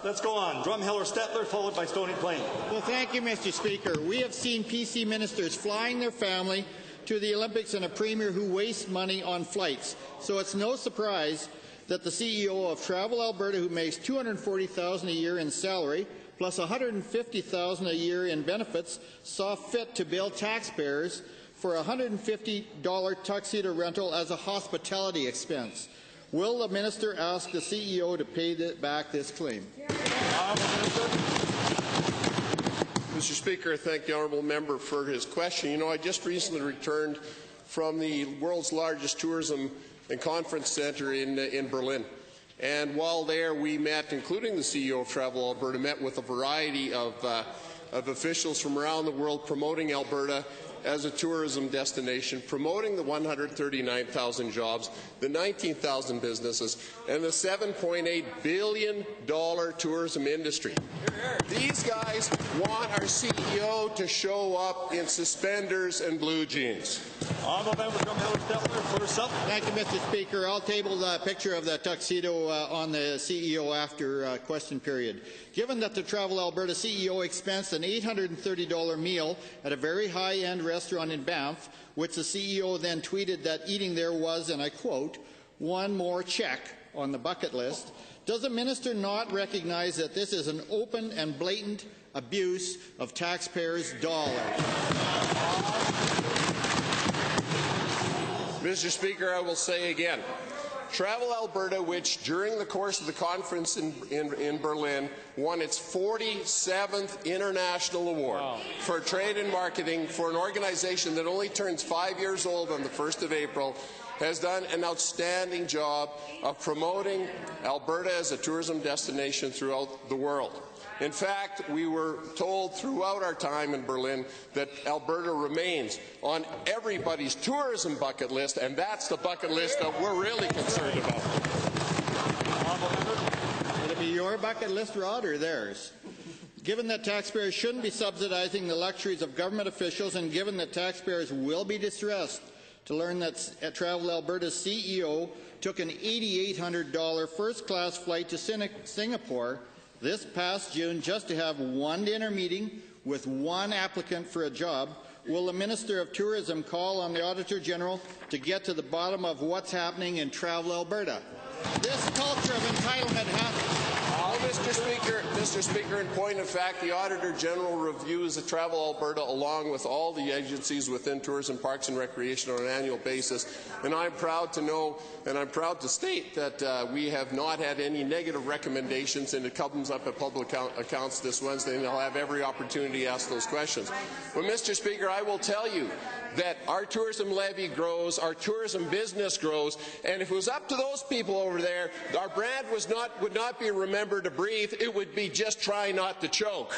Let's go on. Drumheller Stettler, followed by Stony Plain. Well, thank you, Mr. Speaker. We have seen PC ministers flying their family to the Olympics and a premier who wastes money on flights. So it's no surprise that the CEO of Travel Alberta, who makes $240,000 a year in salary, plus $150,000 a year in benefits, saw fit to bill taxpayers for a $150 tuxedo rental as a hospitality expense. Will the minister ask the CEO to pay back this claim? Mr. Speaker, I thank the honourable member for his question. You know, I just recently returned from the world's largest tourism and conference centre in Berlin. And while there, we met, including the CEO of Travel Alberta, met with a variety of officials from around the world promoting Alberta as a tourism destination, promoting the 139,000 jobs, the 19,000 businesses, and the $7.8 billion tourism industry. These guys want our CEO to show up in suspenders and blue jeans. Thank you, Mr. Speaker. I'll table the picture of the tuxedo on the CEO after question period. Given that the Travel Alberta CEO expensed an $830 meal at a very high-end restaurant in Banff, which the CEO then tweeted that eating there was, and I quote, one more check on the bucket list, does the minister not recognize that this is an open and blatant abuse of taxpayers' dollars? Mr. Speaker, I will say again, Travel Alberta, which during the course of the conference in Berlin won its 47th international award for trade and marketing for an organization that only turns 5 years old on the 1st of April, has done an outstanding job of promoting Alberta as a tourism destination throughout the world. In fact, we were told throughout our time in Berlin that Alberta remains on everybody's tourism bucket list, and that's the bucket list that we're really concerned about. Would it be your bucket list, Rod, or theirs? Given that taxpayers shouldn't be subsidizing the luxuries of government officials, and given that taxpayers will be distressed to learn that Travel Alberta's CEO took an $8,800 first-class flight to Singapore this past June just to have one dinner meeting with one applicant for a job, will the Minister of Tourism call on the Auditor General to get to the bottom of what's happening in Travel Alberta? This culture of entitlement has... Mr. Speaker, in point of fact, the Auditor General reviews the Travel Alberta along with all the agencies within Tourism, Parks and Recreation on an annual basis, and I'm proud to know and I'm proud to state that we have not had any negative recommendations, and it comes up at public accounts this Wednesday, and they'll have every opportunity to ask those questions. But, Mr. Speaker, I will tell you that our tourism levy grows, our tourism business grows, and if it was up to those people over there, our brand would not be remember to breathe, it would be just try not to choke.